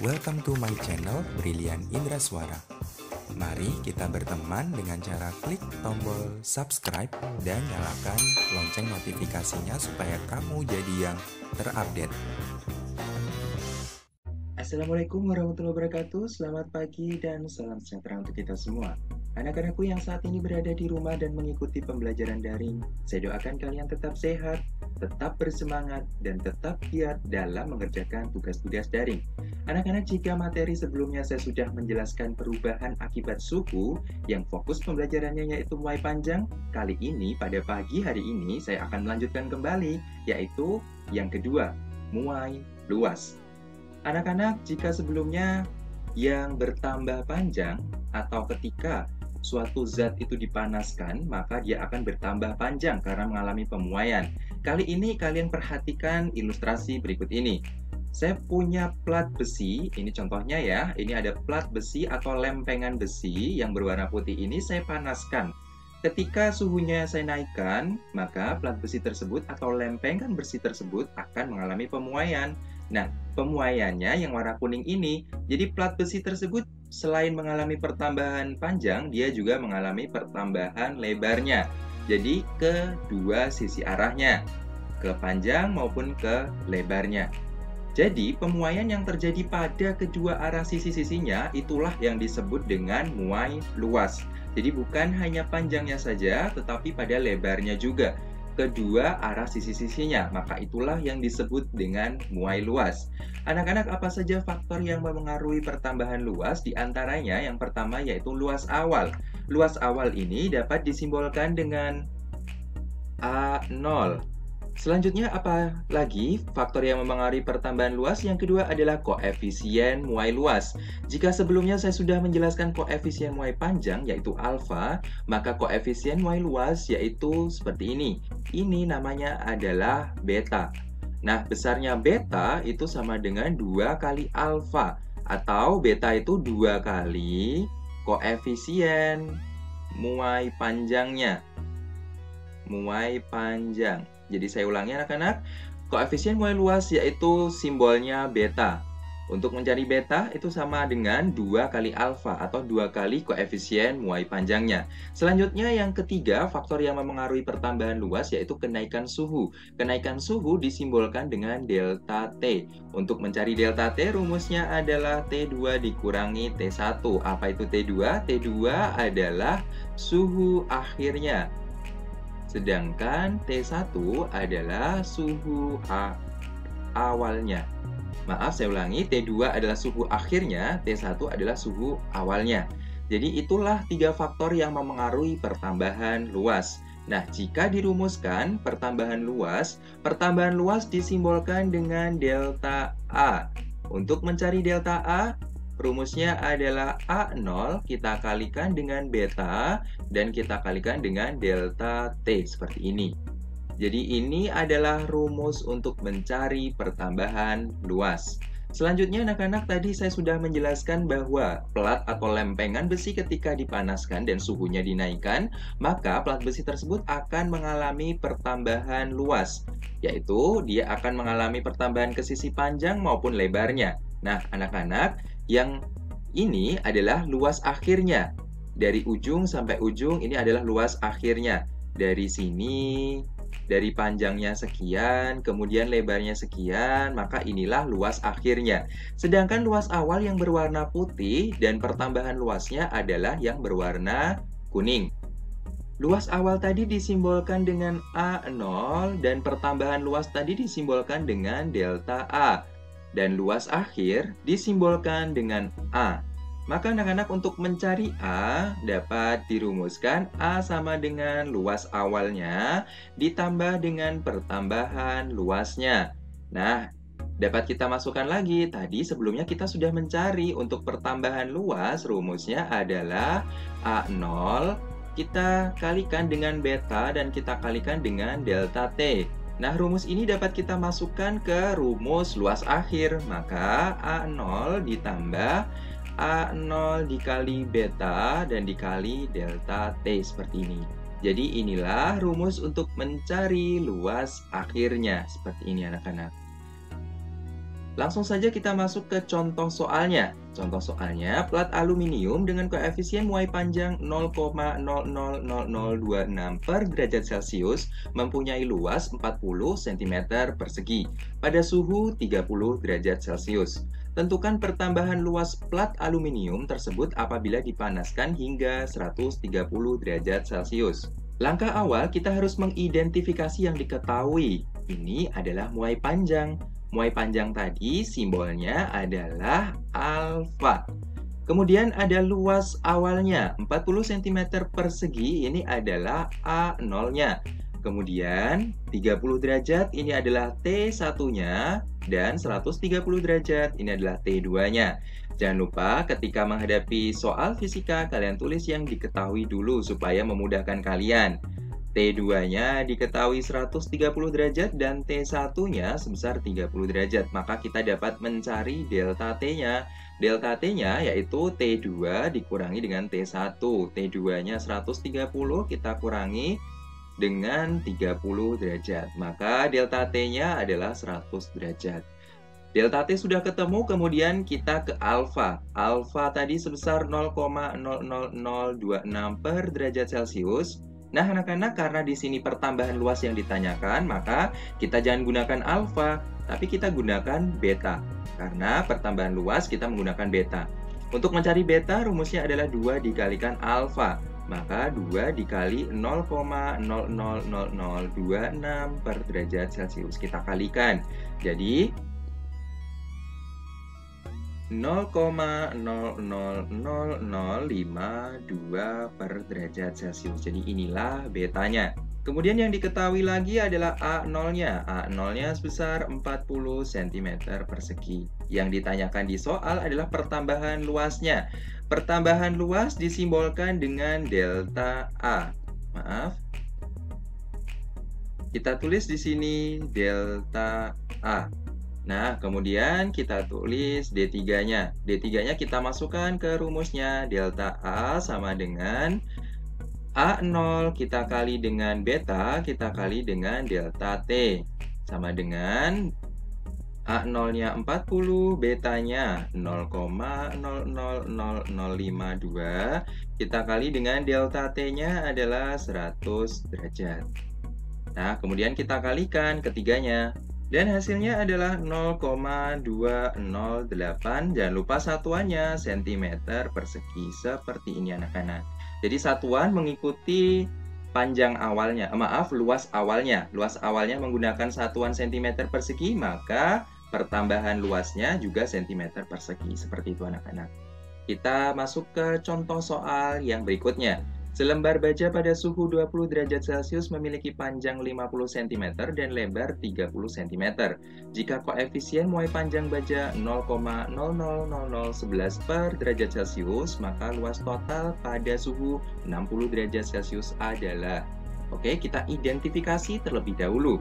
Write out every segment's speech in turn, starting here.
Welcome to my channel Brilian Indra Suara. Mari kita berteman dengan cara klik tombol subscribe dan nyalakan lonceng notifikasinya supaya kamu jadi yang terupdate. Assalamualaikum warahmatullahi wabarakatuh. Selamat pagi dan salam sejahtera untuk kita semua. Anak-anakku yang saat ini berada di rumah dan mengikuti pembelajaran daring, saya doakan kalian tetap sehat, tetap bersemangat, dan tetap giat dalam mengerjakan tugas-tugas daring. Anak-anak, jika materi sebelumnya saya sudah menjelaskan perubahan akibat suhu yang fokus pembelajarannya yaitu muai panjang, kali ini pada pagi hari ini saya akan melanjutkan kembali, yaitu yang kedua, muai luas. Anak-anak, jika sebelumnya yang bertambah panjang atau ketika suatu zat itu dipanaskan, maka dia akan bertambah panjang karena mengalami pemuaian. Kali ini kalian perhatikan ilustrasi berikut ini. Saya punya plat besi, ini contohnya ya, ini ada plat besi atau lempengan besi yang berwarna putih ini saya panaskan. Ketika suhunya saya naikkan, maka plat besi tersebut atau lempengan besi tersebut akan mengalami pemuaian. Nah, pemuaiannya yang warna kuning ini, jadi plat besi tersebut selain mengalami pertambahan panjang, dia juga mengalami pertambahan lebarnya. Jadi kedua sisi arahnya, ke panjang maupun ke lebarnya. Jadi pemuaian yang terjadi pada kedua arah sisi-sisinya itulah yang disebut dengan muai luas. Jadi bukan hanya panjangnya saja, tetapi pada lebarnya juga. Kedua arah sisi-sisinya, maka itulah yang disebut dengan muai luas. Anak-anak, apa saja faktor yang memengaruhi pertambahan luas? Di antaranya yang pertama yaitu luas awal. Luas awal ini dapat disimbolkan dengan A0. Selanjutnya apa lagi faktor yang memengaruhi pertambahan luas? Yang kedua adalah koefisien muai luas. Jika sebelumnya saya sudah menjelaskan koefisien muai panjang yaitu alfa, maka koefisien muai luas yaitu seperti ini. Ini namanya adalah beta. Nah, besarnya beta itu sama dengan 2 kali alfa, atau beta itu 2 kali koefisien muai panjangnya. Muai panjang. Jadi saya ulangi anak-anak, koefisien muai luas yaitu simbolnya beta. Untuk mencari beta itu sama dengan 2 kali alfa atau 2 kali koefisien muai panjangnya. Selanjutnya yang ketiga, faktor yang memengaruhi pertambahan luas yaitu kenaikan suhu. Kenaikan suhu disimbolkan dengan delta T. Untuk mencari delta T rumusnya adalah T2 dikurangi T1. Apa itu T2? T2 adalah suhu akhirnya. Sedangkan T1 adalah suhu awalnya. Maaf, saya ulangi, T2 adalah suhu akhirnya, T1 adalah suhu awalnya. Jadi itulah 3 faktor yang memengaruhi pertambahan luas. Nah, jika dirumuskan pertambahan luas disimbolkan dengan delta A. Untuk mencari delta A, rumusnya adalah A0 kita kalikan dengan beta dan kita kalikan dengan delta T seperti ini. Jadi ini adalah rumus untuk mencari pertambahan luas. Selanjutnya anak-anak, tadi saya sudah menjelaskan bahwa plat atau lempengan besi ketika dipanaskan dan suhunya dinaikkan, maka plat besi tersebut akan mengalami pertambahan luas, yaitu dia akan mengalami pertambahan ke sisi panjang maupun lebarnya. Nah, anak-anak, yang ini adalah luas akhirnya. Dari ujung sampai ujung ini adalah luas akhirnya. Dari sini, dari panjangnya sekian, kemudian lebarnya sekian, maka inilah luas akhirnya. Sedangkan luas awal yang berwarna putih dan pertambahan luasnya adalah yang berwarna kuning. Luas awal tadi disimbolkan dengan A0 dan pertambahan luas tadi disimbolkan dengan delta A. Dan luas akhir disimbolkan dengan A. Maka anak-anak, untuk mencari A dapat dirumuskan A sama dengan luas awalnya ditambah dengan pertambahan luasnya. Nah, dapat kita masukkan lagi. Tadi sebelumnya kita sudah mencari untuk pertambahan luas, rumusnya adalah A0 kita kalikan dengan beta dan kita kalikan dengan delta T. Nah, rumus ini dapat kita masukkan ke rumus luas akhir. Maka A0 ditambah A0 dikali beta dan dikali delta T seperti ini. Jadi inilah rumus untuk mencari luas akhirnya. Seperti ini anak-anak. Langsung saja kita masuk ke contoh soalnya. Contoh soalnya, plat aluminium dengan koefisien muai panjang 0,000026 per derajat Celcius mempunyai luas 40 cm persegi pada suhu 30 derajat Celcius. Tentukan pertambahan luas plat aluminium tersebut apabila dipanaskan hingga 130 derajat Celcius. Langkah awal kita harus mengidentifikasi yang diketahui. Ini adalah muai panjang. Muai panjang tadi simbolnya adalah alfa. Kemudian ada luas awalnya 40 cm persegi, ini adalah A0-nya. Kemudian 30 derajat ini adalah T1-nya dan 130 derajat ini adalah T2-nya. Jangan lupa ketika menghadapi soal fisika kalian tulis yang diketahui dulu supaya memudahkan kalian. T2-nya diketahui 130 derajat dan T1-nya sebesar 30 derajat. Maka kita dapat mencari delta T-nya. Delta T-nya yaitu T2 dikurangi dengan T1. T2-nya 130 kita kurangi dengan 30 derajat. Maka delta T-nya adalah 100 derajat. Delta T sudah ketemu, kemudian kita ke alfa. Alfa tadi sebesar 0,00026 per derajat Celcius. Nah, anak-anak, karena di sini pertambahan luas yang ditanyakan, maka kita jangan gunakan alfa, tapi kita gunakan beta. Karena pertambahan luas kita menggunakan beta. Untuk mencari beta, rumusnya adalah 2 dikalikan alfa. Maka 2 dikali 0,000026 per derajat Celcius. Kita kalikan. Jadi 0,000052 per derajat Celcius. Jadi inilah betanya. Kemudian yang diketahui lagi adalah A0-nya. A0-nya sebesar 40 cm persegi. Yang ditanyakan di soal adalah pertambahan luasnya. Pertambahan luas disimbolkan dengan delta A. Maaf. Kita tulis di sini delta A. Nah, kemudian kita tulis D3-nya. D3-nya kita masukkan ke rumusnya. Delta A sama dengan A0 kita kali dengan beta, kita kali dengan delta T. Sama dengan A0-nya 40, betanya 0,000052. Kita kali dengan delta T-nya adalah 100 derajat. Nah, kemudian kita kalikan ketiganya. Dan hasilnya adalah 0,208. Jangan lupa satuannya cm persegi. Seperti ini anak-anak. Jadi satuan mengikuti panjang awalnya. Luas awalnya. Luas awalnya menggunakan satuan cm persegi, maka pertambahan luasnya juga cm persegi. Seperti itu anak-anak. Kita masuk ke contoh soal yang berikutnya. Selembar baja pada suhu 20 derajat Celcius memiliki panjang 50 cm dan lebar 30 cm. Jika koefisien muai panjang baja 0,000011 per derajat Celcius, maka luas total pada suhu 60 derajat Celcius adalah. Oke, kita identifikasi terlebih dahulu.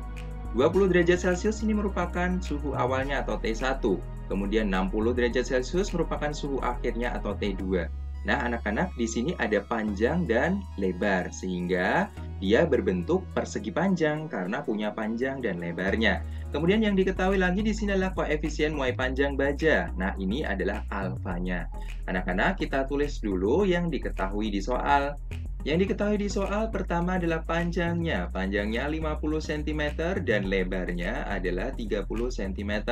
20 derajat Celcius ini merupakan suhu awalnya atau T1. Kemudian 60 derajat Celcius merupakan suhu akhirnya atau T2. Nah, anak-anak, di sini ada panjang dan lebar, sehingga dia berbentuk persegi panjang karena punya panjang dan lebarnya. Kemudian yang diketahui lagi di sini adalah koefisien muai panjang baja. Nah, ini adalah alfanya. Anak-anak, kita tulis dulu yang diketahui di soal. Yang diketahui di soal pertama adalah panjangnya. Panjangnya 50 cm dan lebarnya adalah 30 cm.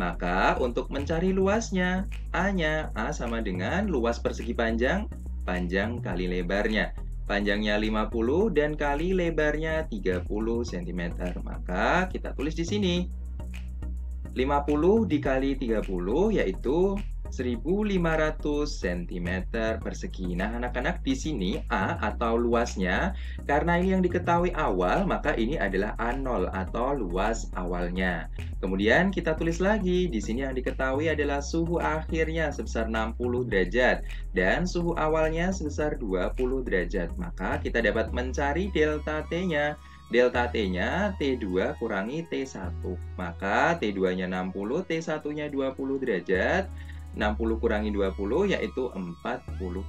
Maka untuk mencari luasnya, A-nya, A sama dengan luas persegi panjang, panjang kali lebarnya. Panjangnya 50 dan kali lebarnya 30 cm. Maka kita tulis di sini. 50 dikali 30 yaitu 1.500 cm persegi. Nah, anak-anak, di sini A atau luasnya, karena ini yang diketahui awal, maka ini adalah A0 atau luas awalnya. Kemudian kita tulis lagi, di sini yang diketahui adalah suhu akhirnya sebesar 60 derajat dan suhu awalnya sebesar 20 derajat. Maka kita dapat mencari delta T-nya. Delta T-nya T2 kurangi T1. Maka T2-nya 60, T1-nya 20 derajat. 60 kurangi 20 yaitu 40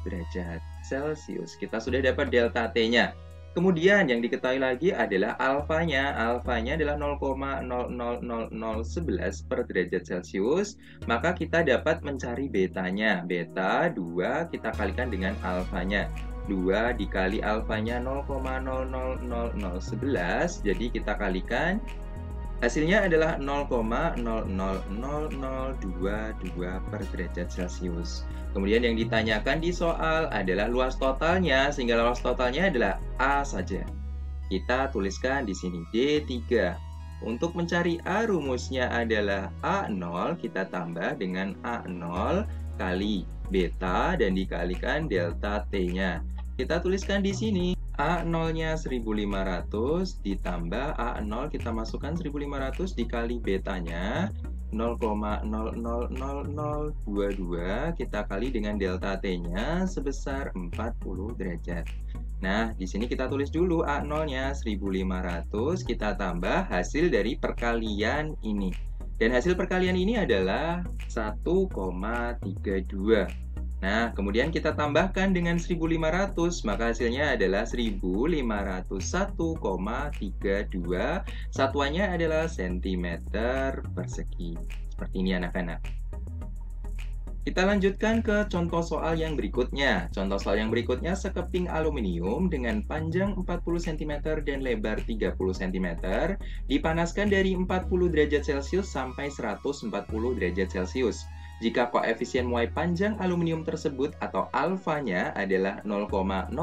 derajat Celcius. Kita sudah dapat delta T-nya. Kemudian yang diketahui lagi adalah alfanya. Alfanya adalah 0,000011 per derajat Celcius. Maka kita dapat mencari betanya. Beta 2 kita kalikan dengan alfanya. 2 dikali alfanya 0,000011. Jadi kita kalikan. Hasilnya adalah 0,000022 per derajat Celcius. Kemudian yang ditanyakan di soal adalah luas totalnya, sehingga luas totalnya adalah A saja. Kita tuliskan di sini D3. Untuk mencari A, rumusnya adalah A0, kita tambah dengan A0 kali beta dan dikalikan delta T-nya. Kita tuliskan di sini. A0-nya 1500 ditambah A0 kita masukkan 1500 dikali betanya 0,000022 kita kali dengan delta T-nya sebesar 40 derajat. Nah, di sini kita tulis dulu A0-nya 1500 kita tambah hasil dari perkalian ini. Dan hasil perkalian ini adalah 1,32. Nah, kemudian kita tambahkan dengan 1500, maka hasilnya adalah 1501,32. Satuannya adalah centimeter persegi. Seperti ini anak-anak. Kita lanjutkan ke contoh soal yang berikutnya. Contoh soal yang berikutnya, sekeping aluminium dengan panjang 40 cm dan lebar 30 cm dipanaskan dari 40 derajat Celcius sampai 140 derajat Celcius. Jika koefisien muai panjang aluminium tersebut atau alfanya adalah 0,000026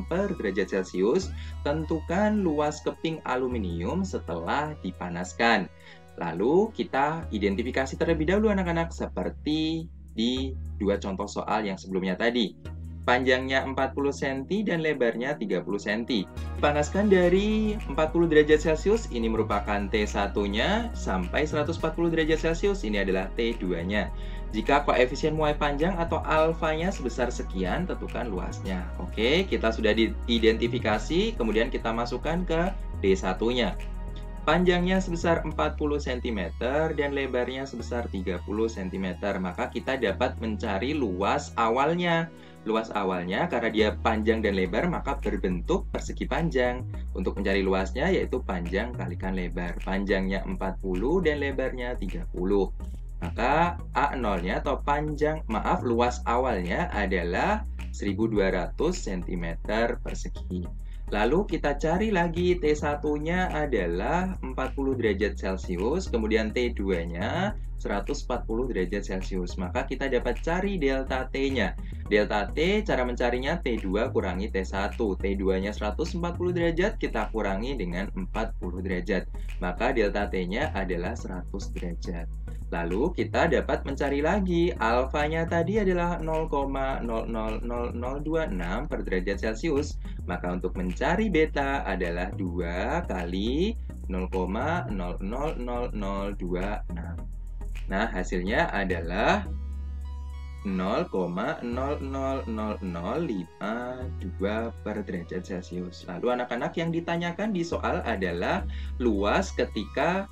per derajat Celcius, tentukan luas keping aluminium setelah dipanaskan. Lalu kita identifikasi terlebih dahulu anak-anak seperti di dua contoh soal yang sebelumnya tadi. Panjangnya 40 cm dan lebarnya 30 cm. Dipanaskan dari 40 derajat Celcius, ini merupakan T1-nya, sampai 140 derajat Celcius, ini adalah T2-nya. Jika koefisien muai panjang atau alfanya sebesar sekian, tentukan luasnya. Oke, kita sudah diidentifikasi, kemudian kita masukkan ke D1-nya. Panjangnya sebesar 40 cm dan lebarnya sebesar 30 cm. Maka kita dapat mencari luas awalnya. Luas awalnya karena dia panjang dan lebar maka berbentuk persegi panjang. Untuk mencari luasnya yaitu panjang kalikan lebar. Panjangnya 40 dan lebarnya 30. Maka A0-nya atau luas awalnya adalah 1200 cm persegi. Lalu kita cari lagi T1-nya adalah 40 derajat Celcius, kemudian T2-nya 140 derajat Celcius. Maka kita dapat cari delta T-nya. Delta T, cara mencarinya T2 kurangi T1. T2-nya 140 derajat, kita kurangi dengan 40 derajat. Maka delta T-nya adalah 100 derajat. Lalu kita dapat mencari lagi, alfanya tadi adalah 0,000026 per derajat Celcius. Maka untuk mencari beta adalah 2 kali 0,000026. Nah, hasilnya adalah 0,000052 per derajat Celcius. Lalu anak-anak yang ditanyakan di soal adalah luas ketika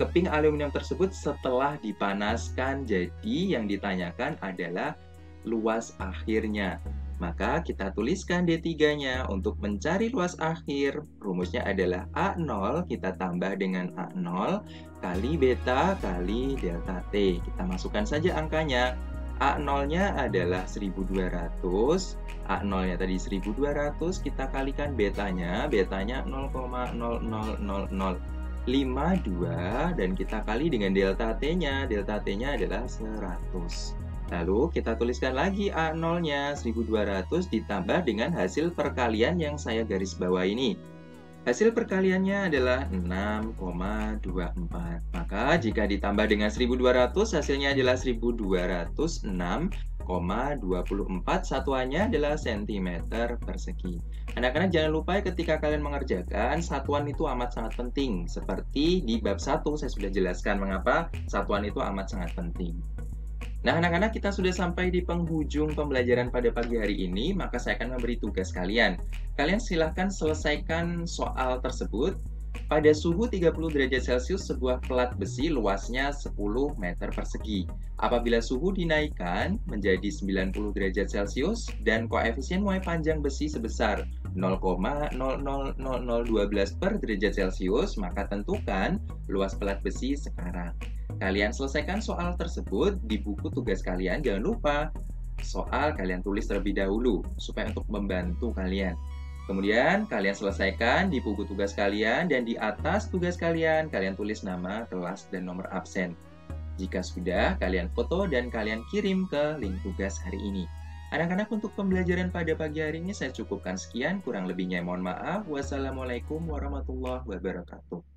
keping aluminium tersebut setelah dipanaskan. Jadi yang ditanyakan adalah luas akhirnya. Maka kita tuliskan D3-nya. Untuk mencari luas akhir, rumusnya adalah A0, kita tambah dengan A0 kali beta kali delta T. Kita masukkan saja angkanya. A0-nya adalah 1200, A0-nya tadi 1200, kita kalikan betanya 0,000052 dan kita kali dengan delta T-nya. Delta T-nya adalah 100. Lalu kita tuliskan lagi A0-nya 1200 ditambah dengan hasil perkalian yang saya garis bawah ini. Hasil perkaliannya adalah 6,24. Maka jika ditambah dengan 1200 hasilnya adalah 1206,24. Satuannya adalah centimeter persegi. Anak-anak jangan lupa ketika kalian mengerjakan, satuan itu amat sangat penting. Seperti di bab 1 saya sudah jelaskan mengapa satuan itu amat sangat penting. Nah, anak-anak, kita sudah sampai di penghujung pembelajaran pada pagi hari ini, maka saya akan memberi tugas kalian. Kalian silahkan selesaikan soal tersebut. Pada suhu 30 derajat Celcius, sebuah pelat besi luasnya 10 meter persegi. Apabila suhu dinaikkan menjadi 90 derajat Celcius dan koefisien muai panjang besi sebesar 0,000012 per derajat Celcius, maka tentukan luas pelat besi sekarang. Kalian selesaikan soal tersebut di buku tugas kalian. Jangan lupa soal kalian tulis terlebih dahulu supaya untuk membantu kalian. Kemudian kalian selesaikan di buku tugas kalian dan di atas tugas kalian tulis nama, kelas, dan nomor absen. Jika sudah, kalian foto dan kalian kirim ke link tugas hari ini. Anak-anak, untuk pembelajaran pada pagi hari ini saya cukupkan sekian, kurang lebihnya mohon maaf. Wassalamualaikum warahmatullahi wabarakatuh.